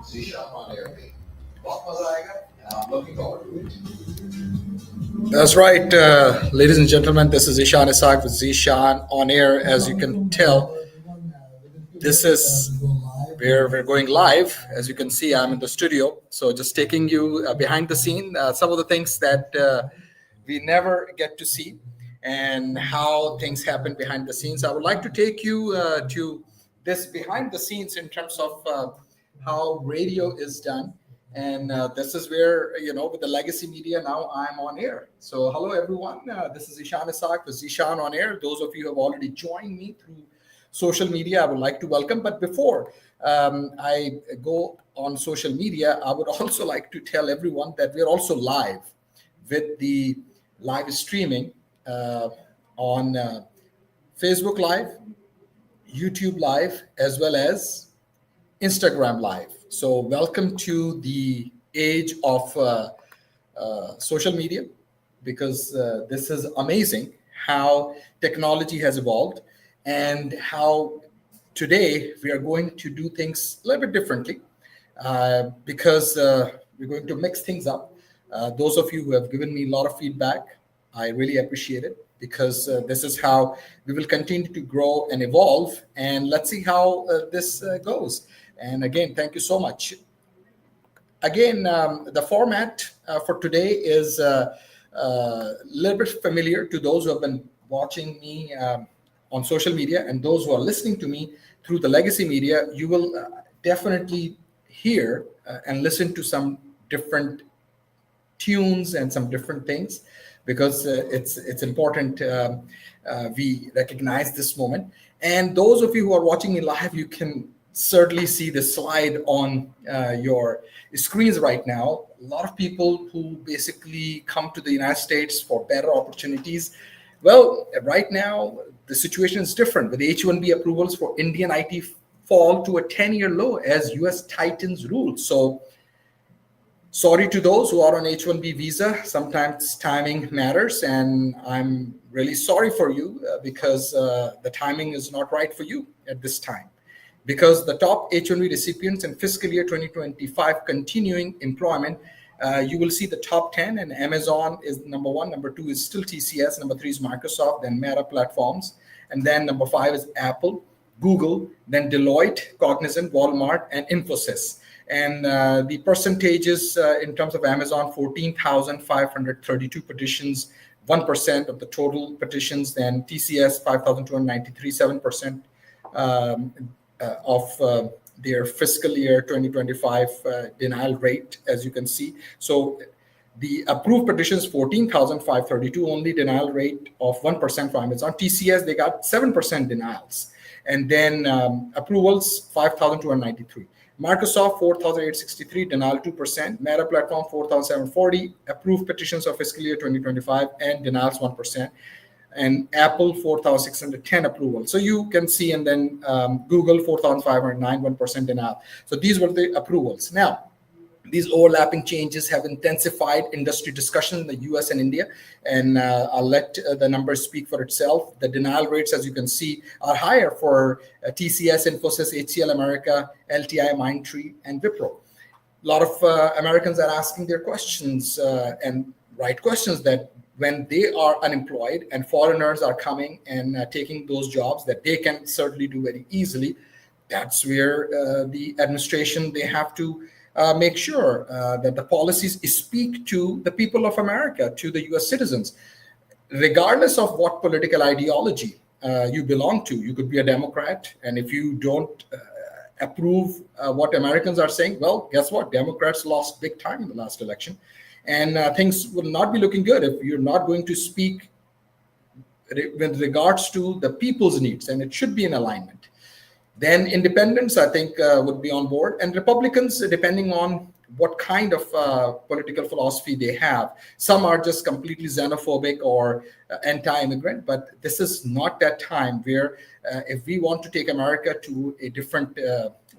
Zeeshan on air में बहुत मजा आएगा and I'm looking forward to it. That's right, ladies and gentlemen. This is Ishan Isaac with Zeeshan on air. As you can tell, this is where we're going live. As you can see, I'm in the studio. So just taking you behind the scene, some of the things that we never get to see and how things happen behind the scenes. I would like to take you to this behind the scenes in terms of how radio is done. And this is where, with the legacy media, now I'm on air. So, hello, everyone. This is Ishan Isaac with Zishan on air. Those of you who have already joined me through social media, I would like to welcome. But before I go on social media, I would also like to tell everyone that we're also live with the live streaming on Facebook Live, YouTube Live, as well as Instagram Live. So, welcome to the age of social media because this is amazing how technology has evolved and how today we are going to do things a little bit differently because we're going to mix things up. Those of you who have given me a lot of feedback, I really appreciate it because this is how we will continue to grow and evolve. And let's see how this goes. And again, thank you so much. Again, the format for today is a little bit familiar to those who have been watching me on social media and those who are listening to me through the legacy media. You will definitely hear and listen to some different tunes and some different things because it's important we recognize this moment. And those of you who are watching me live, you can certainly see the slide on your screens right now. A lot of people who basically come to the United States for better opportunities. Well, right now the situation is different with H-1B approvals for Indian IT fall to a 10-year low as US tightens rules. So sorry to those who are on H-1B visa. Sometimes timing matters, and I'm really sorry for you because the timing is not right for you at this time. Because the top H-1B recipients in fiscal year 2025 continuing employment, you will see the top 10, and Amazon is number one. Number two is still TCS. Number three is Microsoft, then Meta Platforms. And then number five is Apple, Google, then Deloitte, Cognizant, Walmart, and Infosys. And the percentages in terms of Amazon, 14,532 petitions, 1% of the total petitions. Then TCS, 5,293, 7% of their fiscal year 2025 denial rate, as you can see. So the approved petitions, 14,532, only denial rate of 1% for Amazon. TCS, they got 7% denials. And then approvals, 5,293. Microsoft, 4,863, denial 2%. Meta Platform, 4,740, approved petitions of fiscal year 2025 and denials 1%. And Apple 4,610 approval. So you can see, and then Google 4,509, 1% denial. So these were the approvals. Now, these overlapping changes have intensified industry discussion in the US and India, and I'll let the numbers speak for itself. The denial rates, as you can see, are higher for TCS, Infosys, HCL America, LTI, Mindtree, and Wipro. A lot of Americans are asking their questions and right questions that when they are unemployed and foreigners are coming and taking those jobs that they can certainly do very easily, that's where the administration, they have to make sure that the policies speak to the people of America, to the US citizens, regardless of what political ideology you belong to. You could be a Democrat, and if you don't approve what Americans are saying, well, guess what? Democrats lost big time in the last election. And things will not be looking good if you're not going to speak with regards to the people's needs, and it should be in alignment. Then independents, I think, would be on board, and Republicans, depending on what kind of political philosophy they have. Some are just completely xenophobic or anti-immigrant, but this is not that time where if we want to take America to a different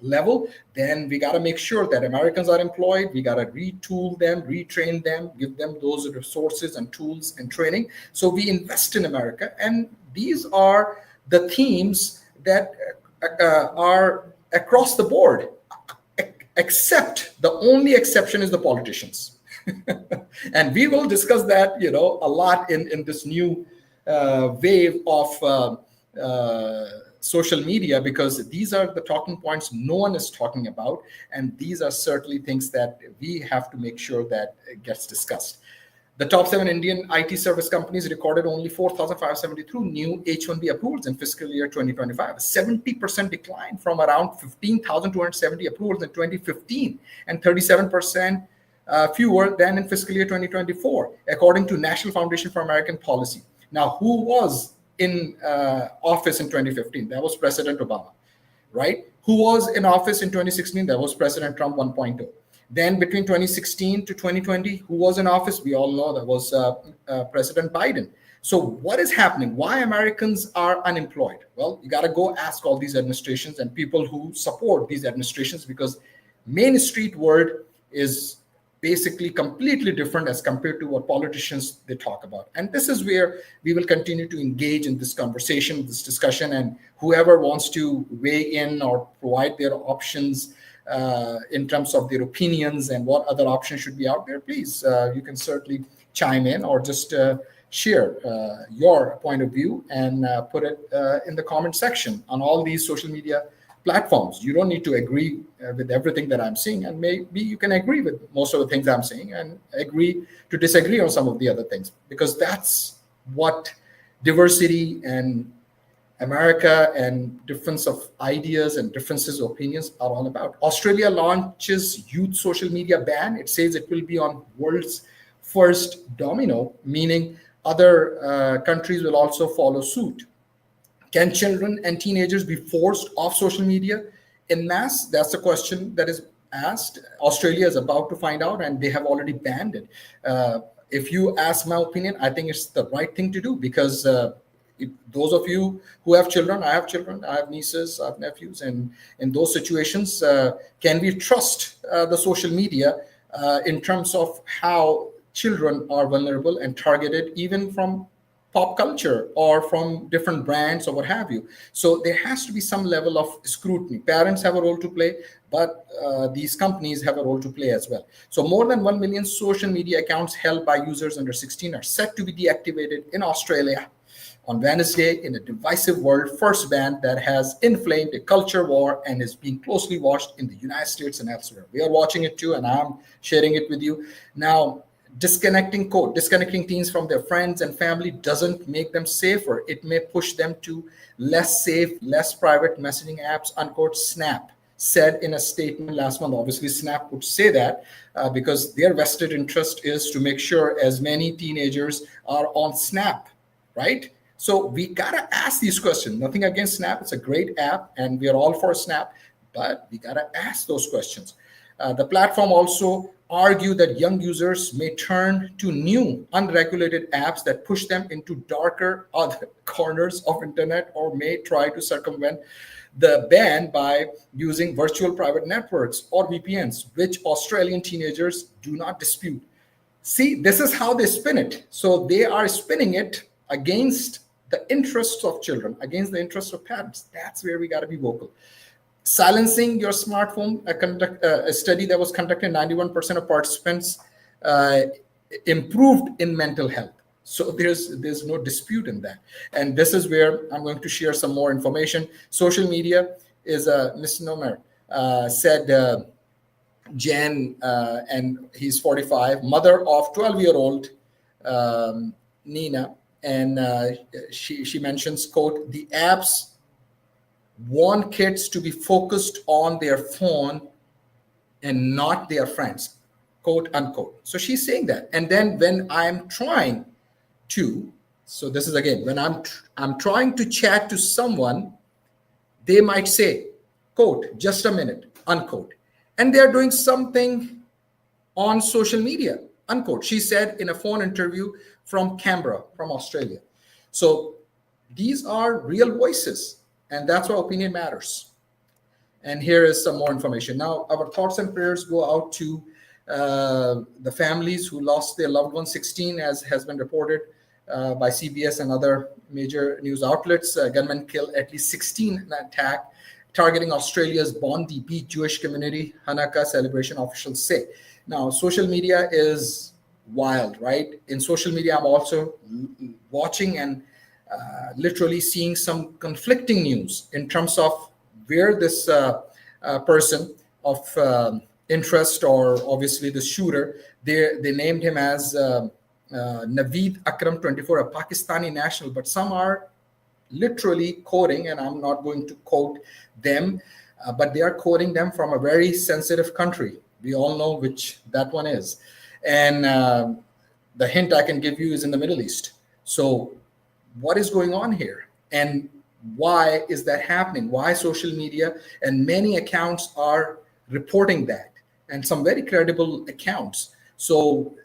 level, then we got to make sure that Americans are employed. We got to retool them, retrain them, give them those resources and tools and training. So we invest in America. And these are the themes that are across the board. except the only exception is the politicians. And we will discuss that, a lot in this new wave of social media, because these are the talking points no one is talking about, and these are certainly things that we have to make sure that it gets discussed. The top seven Indian IT service companies recorded only 4,572 new H-1B approvals in fiscal year 2025, a 70% decline from around 15,270 approvals in 2015, and 37% fewer than in fiscal year 2024, according to National Foundation for American Policy. Now, who was in office in 2015? That was President Obama, right? Who was in office in 2016? That was President Trump 1.0. Then between 2016 to 2020, who was in office? We all know that was President Biden. So what is happening? Why Americans are unemployed? Well, you got to go ask all these administrations and people who support these administrations, because Main Street word is basically completely different as compared to what politicians they talk about. And this is where we will continue to engage in this conversation, this discussion, and whoever wants to weigh in or provide their options in terms of their opinions and what other options should be out there, please, you can certainly chime in or just share your point of view and put it in the comment section on all these social media platforms. You don't need to agree with everything that I'm saying, and maybe you can agree with most of the things I'm saying and agree to disagree on some of the other things, because that's what diversity and America and difference of ideas and differences of opinions are all about. Australia launches youth social media ban. It says it will be on world's first domino, meaning other countries will also follow suit. Can children and teenagers be forced off social media en masse? That's the question that is asked. Australia is about to find out, and they have already banned it. If you ask my opinion, I think it's the right thing to do, because those of you who have children, I have nieces, I have nephews, and in those situations, can we trust the social media in terms of how children are vulnerable and targeted, even from pop culture or from different brands or what have you? So there has to be some level of scrutiny. Parents have a role to play, but these companies have a role to play as well. So more than 1 million social media accounts held by users under 16 are set to be deactivated in Australia on Wednesday, in a divisive world first ban that has inflamed a culture war and is being closely watched in the United States and elsewhere. We are watching it too, and I'm sharing it with you. Now, disconnecting teens from their friends and family doesn't make them safer. It may push them to less safe, less private messaging apps, unquote, Snap said in a statement last month. Obviously, Snap would say that because their vested interest is to make sure as many teenagers are on Snap, right? So we gotta ask these questions. Nothing against Snap. It's a great app, and we are all for Snap, but we gotta ask those questions. The platform also argue that young users may turn to new unregulated apps that push them into darker other corners of internet, or may try to circumvent the ban by using virtual private networks or VPNs, which Australian teenagers do not dispute. See, this is how they spin it. So they are spinning it against the interests of children, against the interests of parents. That's where we got to be vocal. Silencing your smartphone, a study that was conducted, 91% of participants improved in mental health. So there's no dispute in that. And this is where I'm going to share some more information. Social media is a misnomer, said Jen, and he's 45, mother of 12-year-old Nina. And she mentions, quote, the apps want kids to be focused on their phone and not their friends, quote unquote. So she's saying that. And then when I'm trying to, so this is again, when I'm trying to chat to someone, they might say, quote, just a minute, unquote. And they're doing something on social media, unquote. She said in a phone interview from Canberra, from Australia. So these are real voices, and that's why opinion matters. And here is some more information. Now, our thoughts and prayers go out to the families who lost their loved ones. 16, as has been reported by CBS and other major news outlets. Gunmen killed at least 16 in an attack targeting Australia's Bondi Beach Jewish community Hanukkah celebration, officials say. Now, social media is wild, right? In social media, I'm also watching and literally seeing some conflicting news in terms of where this person of interest, or obviously the shooter, they named him as Naveed Akram 24, a Pakistani national, but some are literally quoting, and I'm not going to quote them, but they are quoting them from a very sensitive country. We all know which that one is. And the hint I can give you is in the Middle East. So, what is going on here? And why is that happening? Why social media and many accounts are reporting that, and some very credible accounts. So,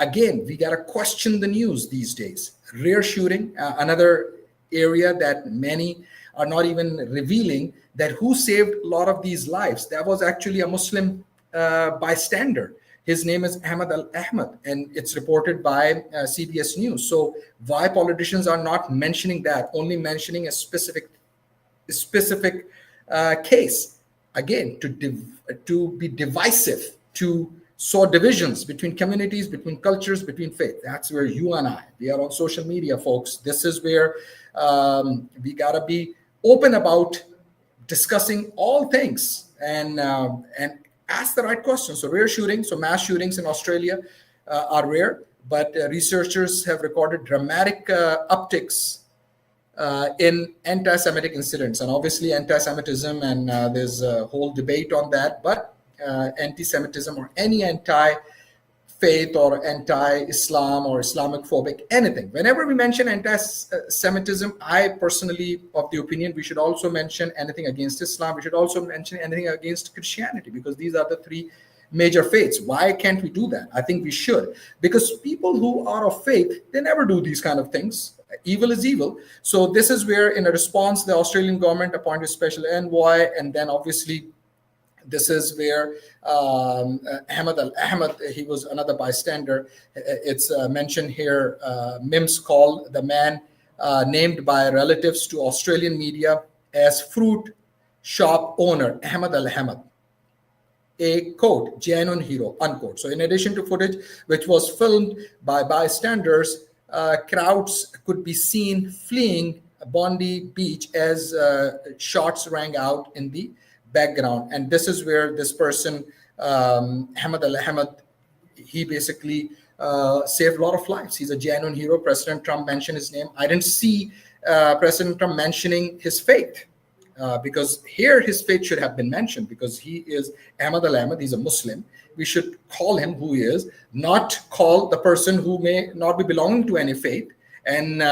again, we got to question the news these days. Rare shooting, another area that many are not even revealing, that who saved a lot of these lives. That was actually a Muslim bystander. His name is Ahmad Al Ahmad, and it's reported by CBS News. So why politicians are not mentioning that, only mentioning a specific case? Again, to be divisive, to sow divisions between communities, between cultures, between faith. That's where you and I, we are on social media, folks. This is where we gotta be open about discussing all things, and ask the right questions. So rare shootings, so mass shootings in Australia are rare, but researchers have recorded dramatic upticks in anti-Semitic incidents, and obviously anti-Semitism, and there's a whole debate on that. But anti-Semitism or any anti-faith or anti-Islam or Islamic phobic anything. Whenever we mention anti-Semitism, I personally of the opinion we should also mention anything against Islam. We should also mention anything against Christianity, because these are the three major faiths. Why can't we do that? I think we should, because people who are of faith, they never do these kind of things. Evil is evil. So this is where, in a response, the Australian government appointed special envoy, and then obviously this is where Ahmad Al Ahmad, he was another bystander. It's mentioned here, Mims called the man named by relatives to Australian media as fruit shop owner Ahmad Al Ahmad a quote genuine hero unquote. So in addition to footage which was filmed by bystanders, crowds could be seen fleeing Bondi Beach as shots rang out in the background. And this is where this person, Hamad Al Ahmad, he basically saved a lot of lives. He's a genuine hero. President Trump mentioned his name. I didn't see President Trump mentioning his faith, because here his faith should have been mentioned, because he is Ahmad Al Ahmad. He's a Muslim. We should call him who he is, not call the person who may not be belonging to any faith. And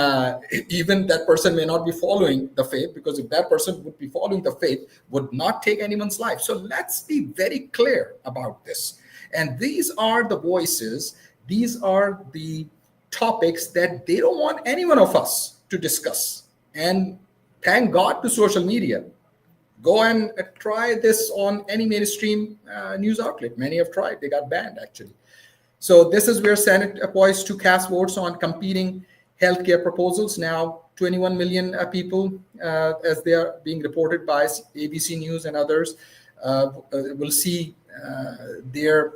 even that person may not be following the faith, because if that person would be following the faith, would not take anyone's life. So let's be very clear about this. And these are the voices, these are the topics that they don't want any one of us to discuss. And thank God to social media. Go and try this on any mainstream news outlet. Many have tried, they got banned actually. So this is where Senate poised to cast votes on competing healthcare proposals. Now 21 million people, as they are being reported by ABC News and others, will see their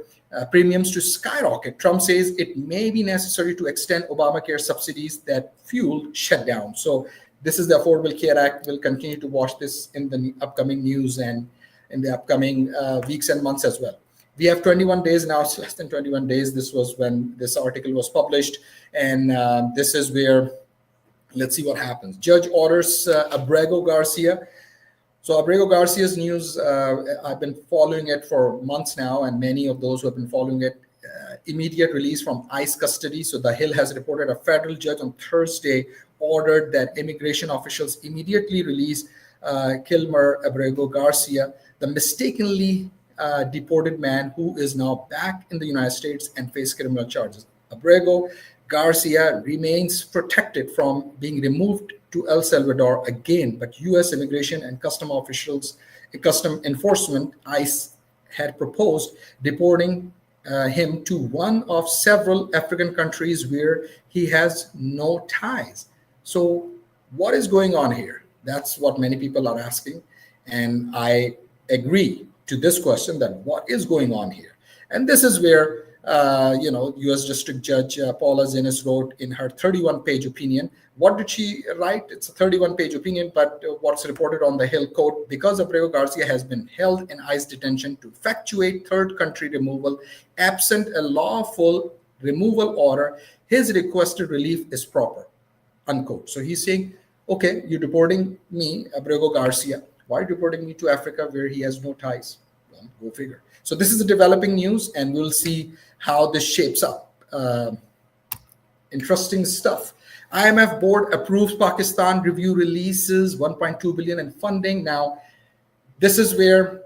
premiums to skyrocket. Trump says it may be necessary to extend Obamacare subsidies that fueled shutdown. So this is the Affordable Care Act. We'll continue to watch this in the upcoming news and in the upcoming weeks and months as well. We have 21 days now. It's less than 21 days. This was when this article was published. And this is where, let's see what happens. Judge orders Abrego Garcia. So Abrego Garcia's news, I've been following it for months now, and many of those who have been following it, immediate release from ICE custody. So The Hill has reported a federal judge on Thursday ordered that immigration officials immediately release Kilmer Abrego Garcia, the mistakenly deported man who is now back in the United States and face criminal charges. Abrego Garcia remains protected from being removed to El Salvador again, but U.S. immigration and custom enforcement, ICE, had proposed deporting him to one of several African countries where he has no ties. So what is going on here? That's what many people are asking. And I agree to this question that what is going on here? And this is where, U.S. District Judge Paula Zenas wrote in her 31-page opinion. What did she write? It's a 31-page opinion, but what's reported on the Hill quote, because Abreu Garcia has been held in ICE detention to effectuate third country removal, absent a lawful removal order, his requested relief is proper, unquote. So he's saying, okay, you're deporting me, Abrego Garcia. Why are you deporting me to Africa where he has no ties? Well, go figure. So this is the developing news, and we'll see how this shapes up. Interesting stuff. IMF board approves Pakistan review releases 1.2 billion in funding. Now, this is where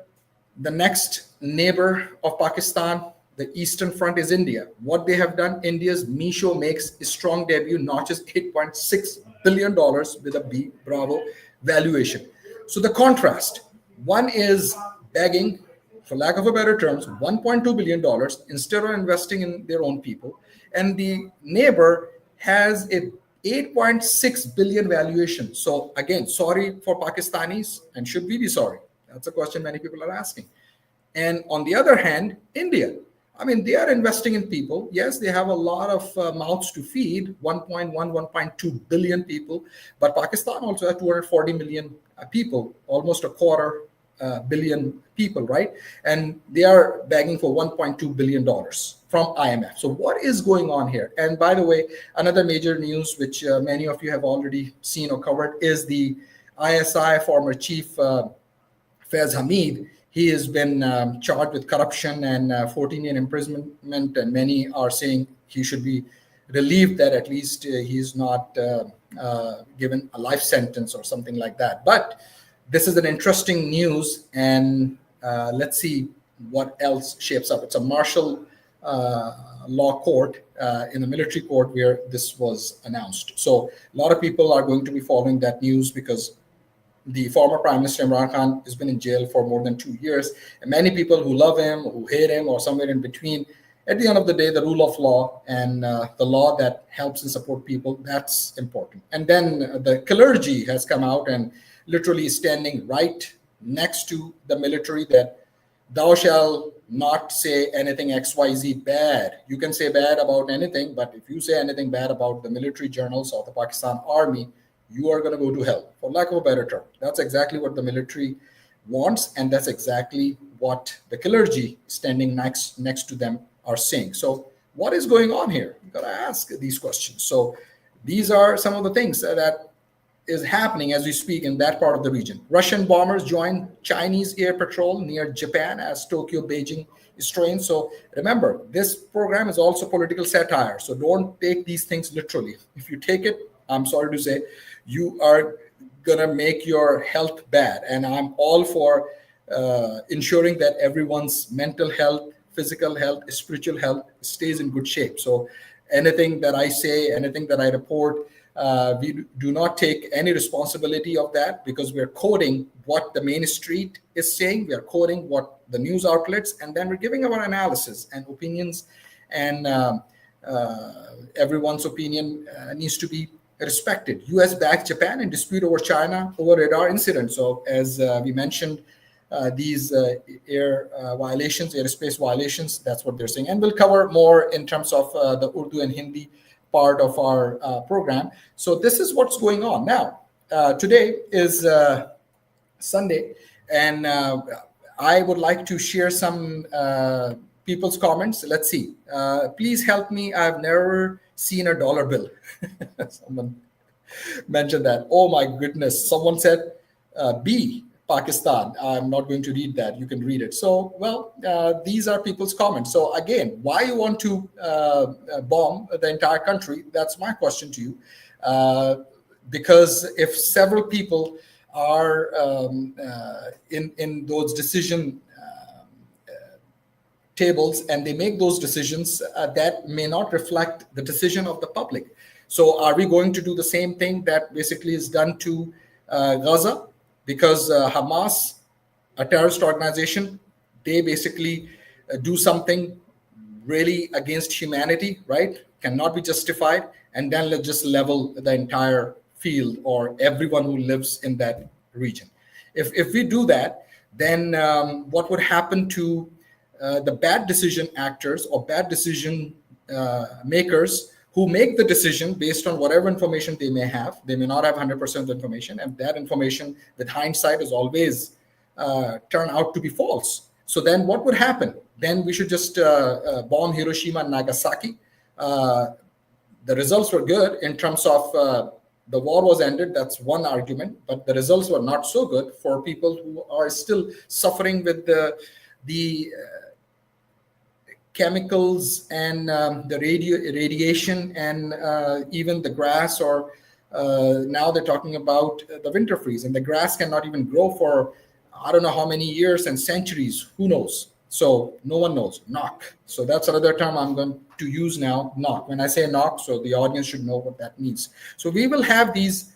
the next neighbor of Pakistan, the Eastern Front, is India. What they have done, India's Misho makes a strong debut, notches $8.6 billion with a B, bravo, valuation. So the contrast, one is begging, for lack of a better terms, $1.2 billion instead of investing in their own people. And the neighbor has a 8.6 billion valuation. So again, sorry for Pakistanis, and should we be sorry? That's a question many people are asking. And on the other hand, India, I mean, they are investing in people. Yes, they have a lot of mouths to feed, 1.1, 1.2 billion people. But Pakistan also has 240 million people, almost a quarter billion people, right? And they are begging for $1.2 billion from IMF. So what is going on here? And by the way, another major news, which many of you have already seen or covered, is the ISI former chief Faiz Hamid. He has been charged with corruption and 14-year imprisonment, and many are saying he should be relieved that at least he's not given a life sentence or something like that. But this is an interesting news, and let's see what else shapes up. It's a martial law court in the military court where this was announced. So a lot of people are going to be following that news because the former Prime Minister Imran Khan has been in jail for more than 2 years. And many people who love him, who hate him, or somewhere in between, at the end of the day, the rule of law and the law that helps and support people, that's important. And then the clergy has come out and literally standing right next to the military that thou shall not say anything XYZ bad. You can say bad about anything, but if you say anything bad about the military journals or the Pakistan army, you are going to go to hell, for lack of a better term. That's exactly what the military wants, and that's exactly what the clergy standing next to them are saying. So what is going on here? You've got to ask these questions. So these are some of the things that is happening as we speak in that part of the region. Russian bombers join Chinese air patrol near Japan as Tokyo, Beijing is strained. So remember, this program is also political satire. So don't take these things literally. If you take it, I'm sorry to say, you are going to make your health bad. And I'm all for ensuring that everyone's mental health, physical health, spiritual health stays in good shape. So anything that I say, anything that I report, we do not take any responsibility of that because we're quoting what the main street is saying. We are quoting what the news outlets, and then we're giving our analysis and opinions. And everyone's opinion needs to be respected. U.S. backs Japan in dispute over China over radar incident. So as we mentioned, these air violations, airspace violations, that's what they're saying. And we'll cover more in terms of the Urdu and Hindi part of our program. So this is what's going on. Now, today is Sunday, and I would like to share some people's comments. Let's see. Please help me. I've never seen a dollar bill. Someone mentioned that. Oh my goodness. Someone said B, Pakistan. I'm not going to read that. You can read it. So, well, these are people's comments. So again, why you want to bomb the entire country? That's my question to you. Because if several people are in those decision tables and they make those decisions that may not reflect the decision of the public. So are we going to do the same thing that basically is done to Gaza? Because Hamas, a terrorist organization, they basically do something really against humanity, right? Cannot be justified. And then let's just level the entire field or everyone who lives in that region. If we do that, then what would happen to the bad decision actors or bad decision makers who make the decision based on whatever information they may have? They may not have 100% of the information, and that information, with hindsight, is always turn out to be false. So then what would happen? Then we should just bomb Hiroshima and Nagasaki. The results were good in terms of the war was ended. That's one argument, but the results were not so good for people who are still suffering with the chemicals and the radiation and even the grass, or now they're talking about the winter freeze, and the grass cannot even grow for I don't know how many years and centuries. Who knows? So no one knows. Knock. So that's another term I'm going to use now. Knock. When I say knock, so the audience should know what that means. So we will have these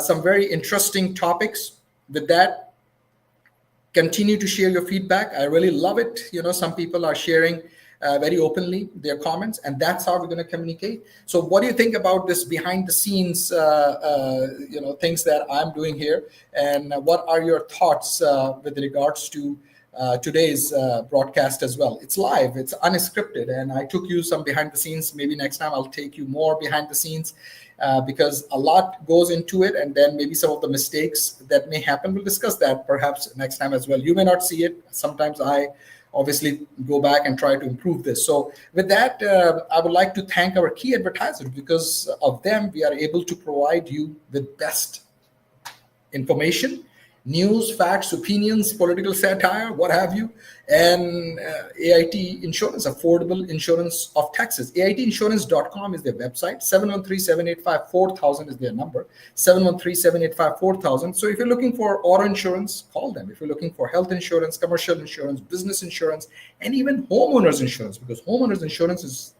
some very interesting topics. With that, continue to share your feedback. I really love it. Some people are sharing very openly their comments, and that's how we're going to communicate. So what do you think about this behind the scenes things that I'm doing here, and what are your thoughts with regards to today's broadcast as well? It's live, it's unscripted, and I took you some behind the scenes. Maybe next time I'll take you more behind the scenes because a lot goes into it, and then maybe some of the mistakes that may happen, we'll discuss that perhaps next time as well. You may not see it. Sometimes I obviously go back and try to improve this. So with that, I would like to thank our key advertisers. Because of them, we are able to provide you with best information, news, facts, opinions, political satire, what have you, and AIT Insurance, Affordable Insurance of Texas. AITinsurance.com is their website. 713-785-4000 is their number. 713-785-4000. So if you're looking for auto insurance, call them. If you're looking for health insurance, commercial insurance, business insurance, and even homeowners insurance, because homeowners insurance is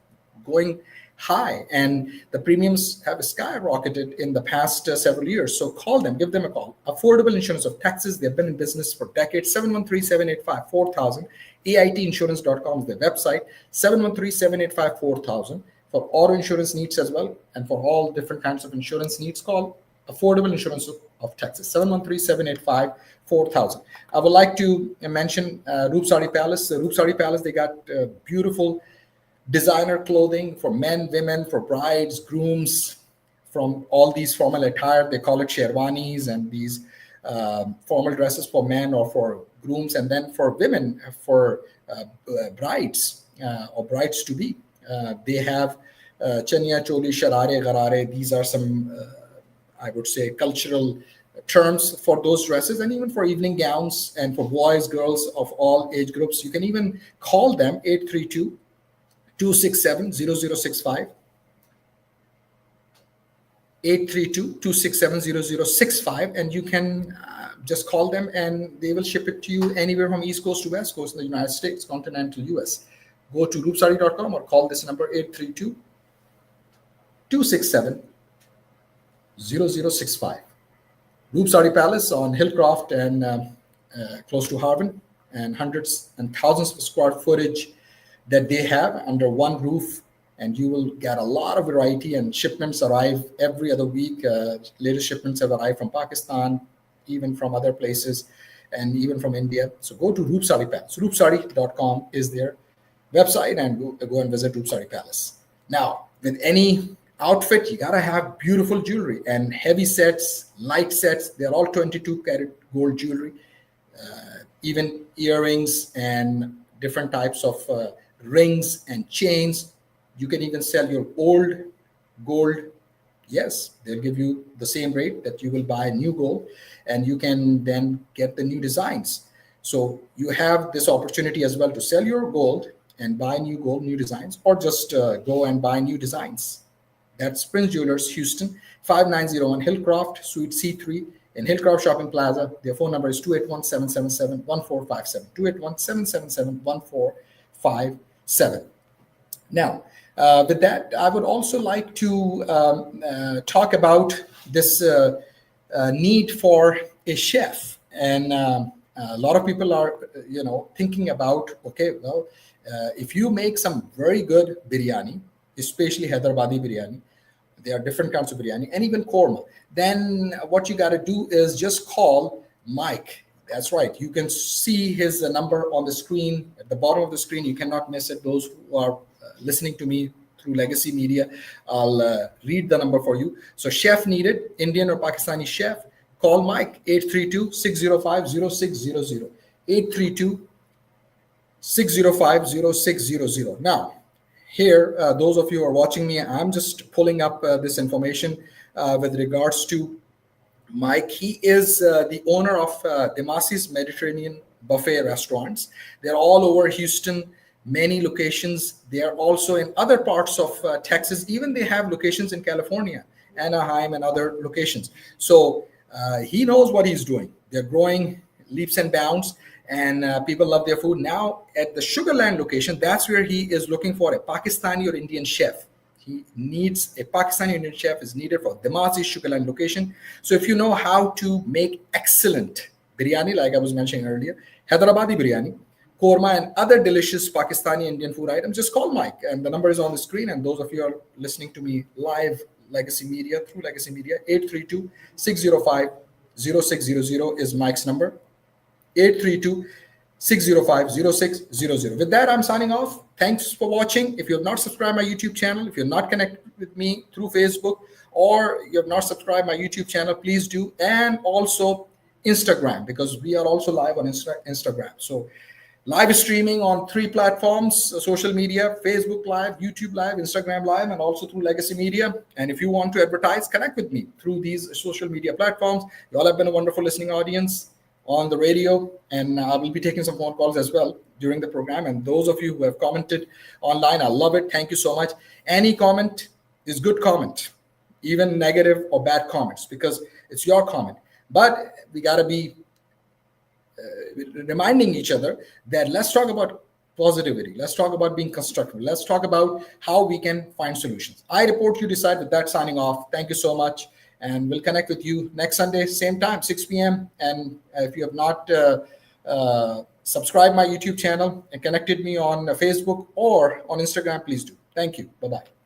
going high and the premiums have skyrocketed in the past several years. So call them, give them a call. Affordable Insurance of Texas, they've been in business for decades. 713-785-4000. AITinsurance.com is their website. 713-785-4000 for auto insurance needs as well, and for all different kinds of insurance needs, call Affordable Insurance of Texas. 713-785-4000. I would like to mention Roop Sari Palace. Roop Sari Palace, they got beautiful designer clothing for men, women, for brides, grooms, from all these formal attire. They call it sherwanis, and these formal dresses for men or for grooms, and then for women, for brides or brides to be. They have chaniya, choli, sharare, garare. These are some, I would say, cultural terms for those dresses, and even for evening gowns, and for boys, girls of all age groups. You can even call them 832-267-0065, 832-267-0065, and you can just call them and they will ship it to you anywhere from East Coast to West Coast in the United States, continental US. Go to roopsari.com or call this number 832-267-0065. Roop Sari Palace on Hillcroft and close to Harvard, and hundreds and thousands of square footage that they have under one roof, and you will get a lot of variety, and shipments arrive every other week. Latest shipments have arrived from Pakistan, even from other places, and even from India. So go to Roop Sari Palace. Roopsari.com is their website, and go and visit Roop Sari Palace. Now, with any outfit, you gotta have beautiful jewelry and heavy sets, light sets. They're all 22 karat gold jewelry, even earrings and different types of rings and chains. You can even sell your old gold. Yes, they'll give you the same rate that you will buy new gold, and you can then get the new designs. So you have this opportunity as well to sell your gold and buy new gold, new designs, or just go and buy new designs. That's Prince Jewelers, Houston, 5901 Hillcroft, Suite C3 in Hillcroft Shopping Plaza. Their phone number is 281-777-1457, 281-777-1457. Now, with that, I would also like to talk about this need for a chef. And a lot of people are, thinking about, okay, well, if you make some very good biryani, especially Hyderabadi biryani, there are different kinds of biryani, and even korma, then what you got to do is just call Mike. That's right. You can see his number on the screen, at the bottom of the screen. You cannot miss it. Those who are listening to me through Legacy Media, I'll read the number for you. So, chef needed, Indian or Pakistani chef, call Mike, 832-605-0600. 832-605-0600. Now, here, those of you who are watching me, I'm just pulling up this information with regards to Mike. He is the owner of Demasi's Mediterranean Buffet restaurants. They're all over Houston, many locations. They are also in other parts of Texas. Even they have locations in California, Anaheim, and other locations. So he knows what he's doing. They're growing leaps and bounds, and people love their food. Now, at the Sugarland location, that's where he is looking for a Pakistani or Indian chef. He needs a Pakistani Indian chef is needed for Damasi Sugarland location. So if you know how to make excellent biryani, like I was mentioning earlier, Hyderabadi biryani, korma, and other delicious Pakistani Indian food items, just call Mike. And the number is on the screen. And those of you who are listening to me live, Legacy Media, through Legacy Media, 832-605-0600 is Mike's number. 832-605-0600. With that, I'm signing off. Thanks for watching. If you have not subscribed my YouTube channel, if you're not connected with me through Facebook, or you have not subscribed my YouTube channel, please do. And also Instagram, because we are also live on Instagram. So live streaming on 3 platforms, social media, Facebook Live, YouTube Live, Instagram Live, and also through Legacy Media. And if you want to advertise, connect with me through these social media platforms. You all have been a wonderful listening audience on the radio, and I will be taking some phone calls as well during the program. And those of you who have commented online, I love it. Thank you so much. Any comment is good comment, even negative or bad comments, because it's your comment. But we got to be reminding each other that let's talk about positivity. Let's talk about being constructive. Let's talk about how we can find solutions. I report, you decide. With that, signing off. Thank you so much. And we'll connect with you next Sunday, same time, 6 p.m. And if you have not subscribed my YouTube channel and connected me on Facebook or on Instagram, please do. Thank you. Bye-bye.